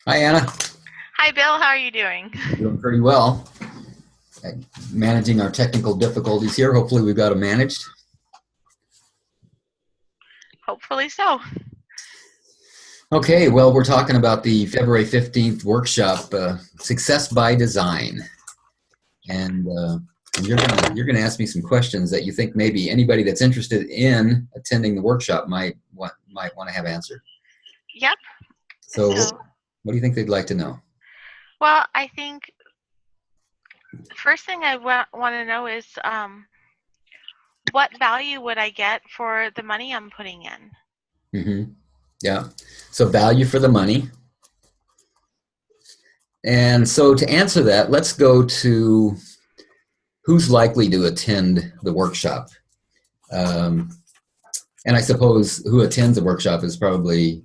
Hi, Anna. Hi, Bill. How are you doing? Doing pretty well. Managing our technical difficulties here. Hopefully, we've got them managed. Hopefully so. Okay, well, we're talking about the February 15th workshop, Success by Design. And you're gonna ask me some questions that you think maybe anybody that's interested in attending the workshop might want to have answered. Yep. So, So, what do you think they'd like to know? well, I think the first thing I want to know is what value would I get for the money I'm putting in? hmm Yeah. So, value for the money. And so, to answer that, let's go to who's likely to attend the workshop. Um, and I suppose who attends the workshop is probably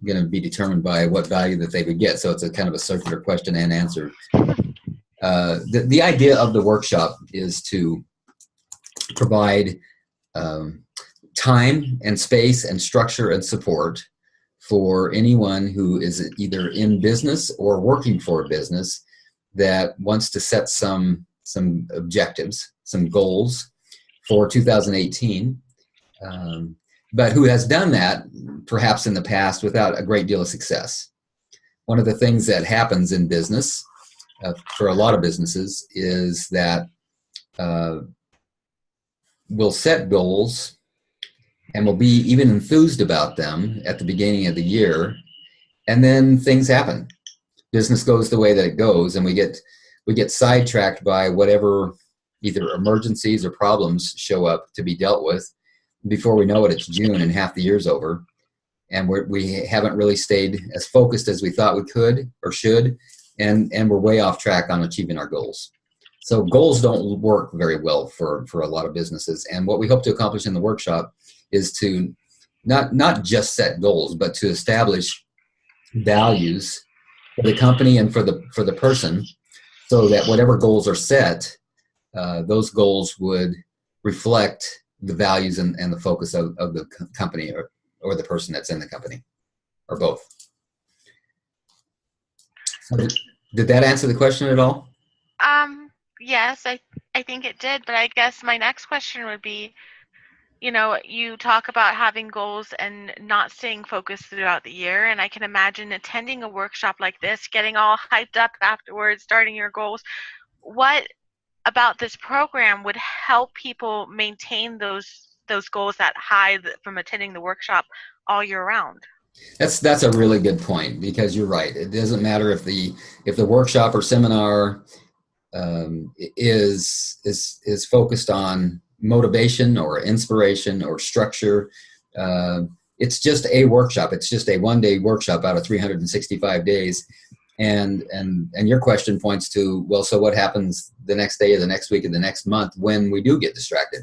going to be determined by what value that they would get. So it's a kind of a circular question and answer. The idea of the workshop is to provide um, time and space and structure and support for anyone who is either in business or working for a business that wants to set some objectives, some goals for 2018, but who has done that perhaps in the past without a great deal of success. One of the things that happens in business for a lot of businesses is that uh, we'll set goals and we'll be even enthused about them at the beginning of the year, and then things happen. Business goes the way that it goes, and we get sidetracked by whatever either emergencies or problems show up to be dealt with. Before we know it, it's June and half the year's over, and we haven't really stayed as focused as we thought we could or should, and we're way off track on achieving our goals. So goals don't work very well for a lot of businesses, and what we hope to accomplish in the workshop is to not just set goals, but to establish values for the company and for the person, so that whatever goals are set, those goals would reflect the values and the focus of the company or the person that's in the company, or both. So did that answer the question at all? Yes, I think it did, but I guess my next question would be, you talk about having goals and not staying focused throughout the year, and I can imagine attending a workshop like this, getting all hyped up afterwards, starting your goals. What about this program would help people maintain those goals that high from attending the workshop all year round? That's a really good point, because you're right. It doesn't matter if the workshop or seminar is focused on motivation or inspiration or structure. It's just a workshop. It's just a one-day workshop out of 365 days. And your question points to, well, so what happens the next day or the next week or the next month when we do get distracted?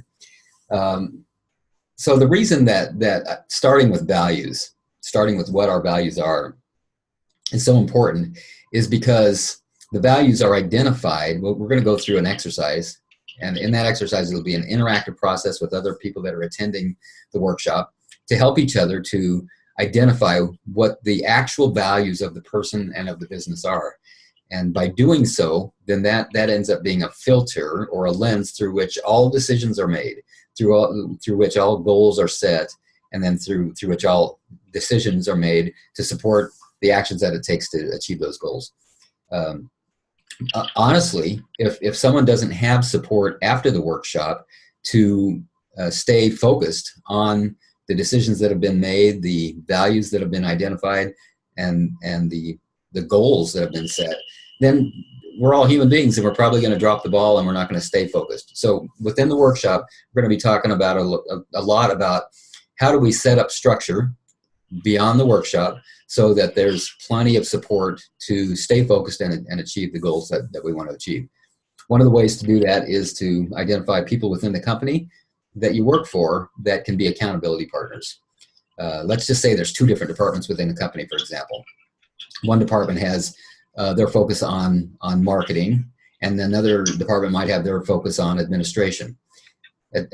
So the reason that starting with values, starting with what our values are, is so important is because the values are identified. Well, we're going to go through an exercise, and in that exercise, it'll be an interactive process with other people that are attending the workshop to help each other to identify what the actual values of the person and of the business are. And by doing so, then that ends up being a filter or a lens through which all decisions are made, through which all goals are set, and then through which all decisions are made to support the actions that it takes to achieve those goals. Um, Honestly, if someone doesn't have support after the workshop to stay focused on the decisions that have been made, the values that have been identified, and the goals that have been set, then we're all human beings, and we're probably going to drop the ball, and we're not going to stay focused. So within the workshop, we're going to be talking about a lot about how do we set up structure beyond the workshop so that there's plenty of support to stay focused and achieve the goals that we want to achieve. One of the ways to do that is to identify people within the company that you work for that can be accountability partners. Let's just say there's two different departments within the company, for example. One department has their focus on marketing, and another department might have their focus on administration.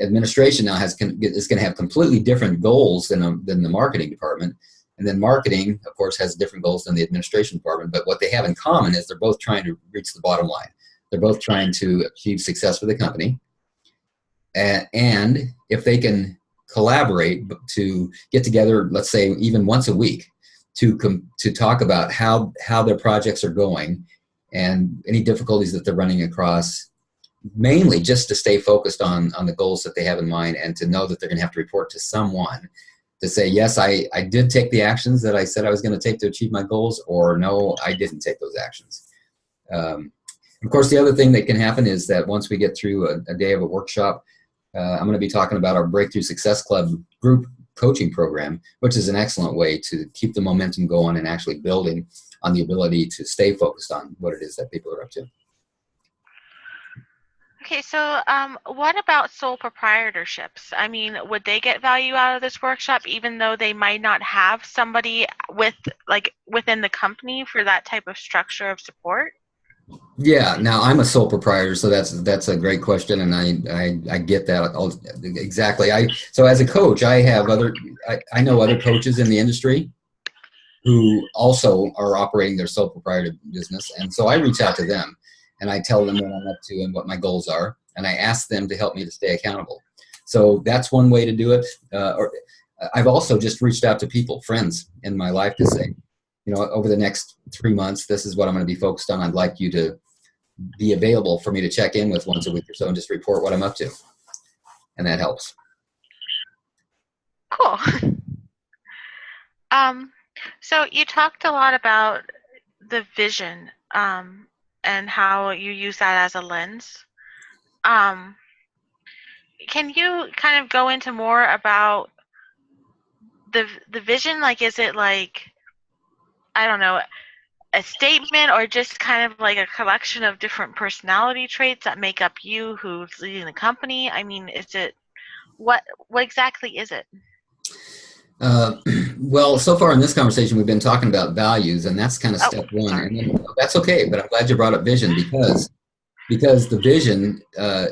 Administration now is going to have completely different goals than the marketing department, And then marketing, of course, has different goals than the administration department, but what they have in common is they're both trying to reach the bottom line. They're both trying to achieve success for the company. And if they can collaborate to get together, let's say even once a week, to talk about how their projects are going and any difficulties that they're running across, mainly just to stay focused on the goals that they have in mind, and to know that they're going to have to report to someone to say, yes, I did take the actions that I said I was going to take to achieve my goals, or no, I didn't take those actions. Of course, the other thing that can happen is that once we get through a day of a workshop, I'm going to be talking about our Breakthrough Success Club group coaching program, which is an excellent way to keep the momentum going and actually building on the ability to stay focused on what it is that people are up to. Okay, so what about sole proprietorships? I mean, would they get value out of this workshop, even though they might not have somebody within the company for that type of structure of support? Yeah, now I'm a sole proprietor, so that's a great question, and I get that exactly. So as a coach, I know other coaches in the industry who also are operating their sole proprietor business, and so I reach out to them and I tell them what I'm up to and what my goals are, and I ask them to help me to stay accountable. So that's one way to do it. Or I've also just reached out to people, friends in my life, to say, over the next 3 months, this is what I'm going to be focused on. I'd like you to be available for me to check in with once a week or so and just report what I'm up to. And that helps. Cool. So you talked a lot about the vision and how you use that as a lens. Can you kind of go into more about the vision? Like, is it like, I don't know, a statement, or just kind of like a collection of different personality traits that make up you who's leading the company? I mean, what exactly is it? Well, so far in this conversation, we've been talking about values, and that's kind of step one. Sorry. And then, that's okay, but I'm glad you brought up vision, because the vision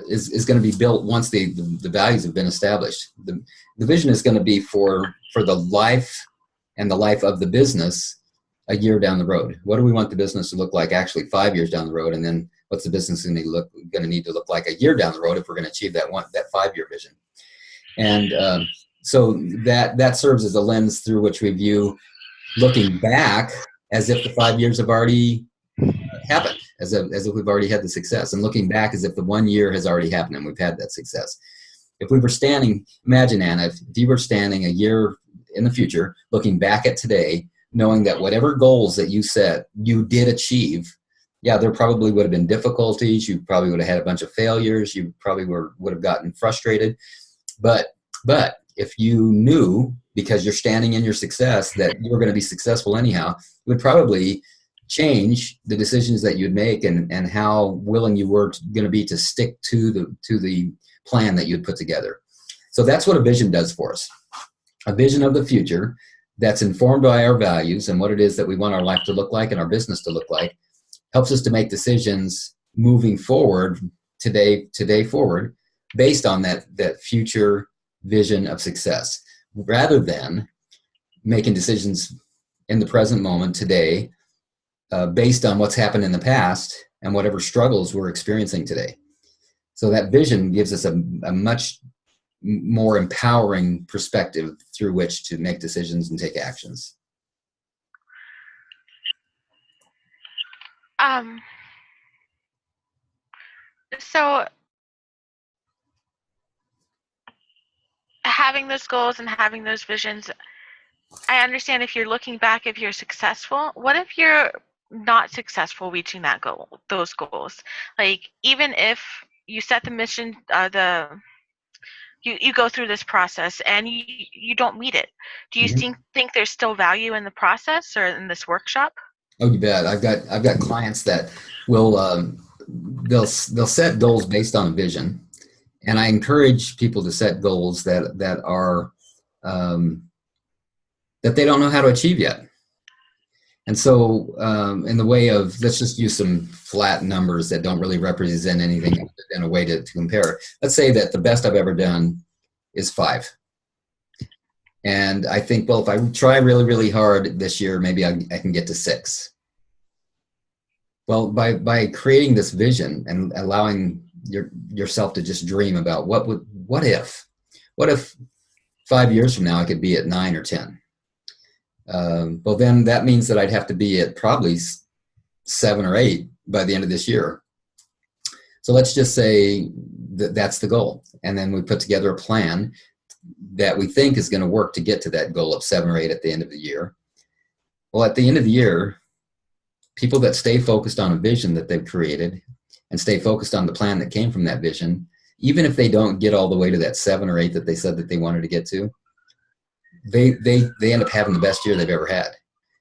is going to be built once the values have been established. The vision is going to be for the life and the life of the business a year down the road. What do we want the business to look like actually 5 years down the road? And then what's the business going to need to look like a year down the road if we're going to achieve that 5-year vision? And so that serves as a lens through which we view looking back as if the 5 years have already happened, as if we've already had the success, and looking back as if the 1 year has already happened and we've had that success. If we were standing, imagine, Anna, if you were standing a year in the future, looking back at today, knowing that whatever goals that you set, you did achieve. Yeah, there probably would have been difficulties. You probably would have had a bunch of failures. You probably would have gotten frustrated. But if you knew, because you're standing in your success, that you're going to be successful anyhow, it would probably change the decisions that you'd make and how willing you were going to be to stick to the plan that you'd put together. So that's what a vision does for us. A vision of the future that's informed by our values and what it is that we want our life to look like and our business to look like helps us to make decisions moving forward today forward based on that future vision of success, rather than making decisions in the present moment today based on what's happened in the past and whatever struggles we're experiencing today. So that vision gives us a much more empowering perspective through which to make decisions and take actions. So having those goals and having those visions, I understand if you're looking back, if you're successful. What if you're not successful reaching those goals? Like, even if you set the mission, you go through this process and you don't meet it, do you think there's still value in the process or in this workshop? Oh, you bet. I've got clients that will they'll set goals based on a vision, and I encourage people to set goals that are that they don't know how to achieve yet. And so in the way of, let's just use some flat numbers that don't really represent anything in a way to compare. Let's say that the best I've ever done is 5. And I think, well, if I try really, really hard this year, maybe I can get to 6. Well, by creating this vision and allowing yourself to just dream about what if 5 years from now I could be at 9 or 10. Well, then that means that I'd have to be at probably 7 or 8 by the end of this year. So let's just say that that's the goal. And then we put together a plan that we think is going to work to get to that goal of 7 or 8 at the end of the year. Well, at the end of the year, people that stay focused on a vision that they've created and stay focused on the plan that came from that vision, even if they don't get all the way to that 7 or 8 that they said that they wanted to get to, they end up having the best year they've ever had.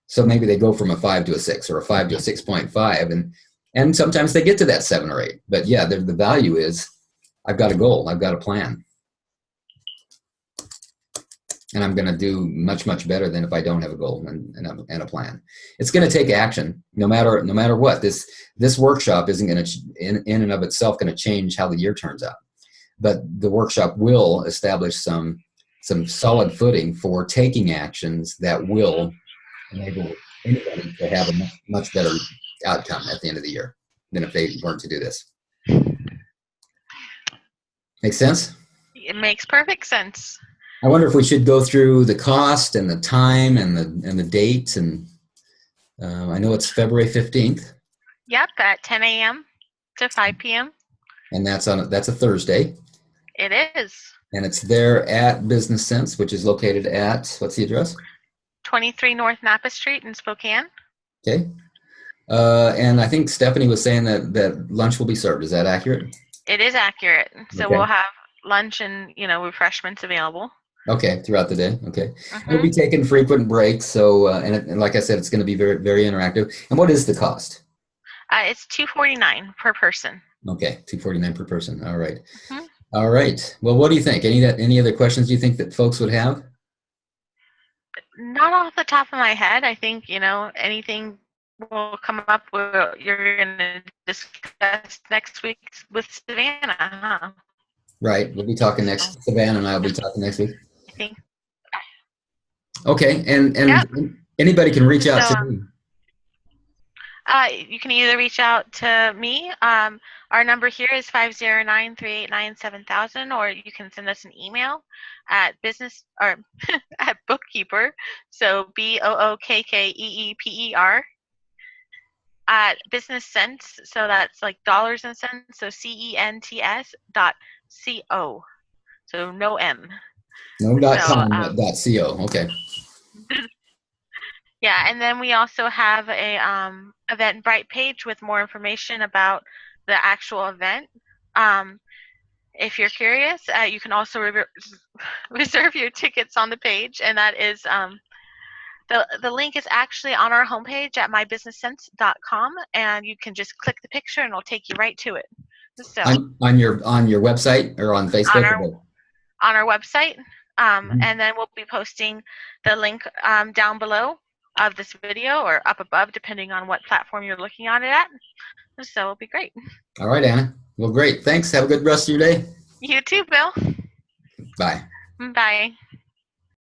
So maybe they go from a 5 to a 6 or a 5 to a 6.5, and sometimes they get to that 7 or 8. But yeah, the value is I've got a goal, I've got a plan, and I'm going to do much, much better than if I don't have a goal and a plan. It's going to take action, no matter what. This workshop isn't going to, in and of itself, going to change how the year turns out. But the workshop will establish some solid footing for taking actions that will enable anybody to have a much better outcome at the end of the year than if they weren't to do this. Make sense? It makes perfect sense. I wonder if we should go through the cost and the time and the date. And I know it's February 15th. Yep, at 10 a.m. to 5 p.m. And that's a Thursday. It is. And it's there at Business Sense, which is located at, what's the address? 23 North Napa Street in Spokane. Okay. And I think Stephanie was saying that lunch will be served. Is that accurate? It is accurate. So Okay. We'll have lunch and, refreshments available. Okay, throughout the day. Okay. We'll be taking frequent breaks. So, and like I said, it's going to be very, very interactive. And what is the cost? It's $249 per person. Okay, $249 per person. All right. Mm-hmm. All right. Well, what do you think? Any other questions you think that folks would have? Not off the top of my head. I think, anything will come up you're going to discuss next week with Savannah, huh? Right. We'll be talking next. Savannah and I will be talking next week. I think. Okay. And yep. Anybody can reach out to me. You can either reach out to me. Our number here is 509-389-7000, or you can send us an email at business or at bookkeeper. So BOOKKEEPER at Business Sense. So that's like dollars and cents. So CENTS.co. So no M. No .com, but .co. Okay. Yeah, and then we also have a Eventbrite page with more information about the actual event. If you're curious, you can also reserve your tickets on the page, and that is the link is actually on our homepage at mybusinesssense.com, and you can just click the picture, and it'll take you right to it. So on your website or on Facebook? On our website, and then we'll be posting the link down below of this video or up above, depending on what platform you're looking at it at. So it'll be great. All right, Anna. Well, great. Thanks. Have a good rest of your day. You too, Bill. Bye. Bye.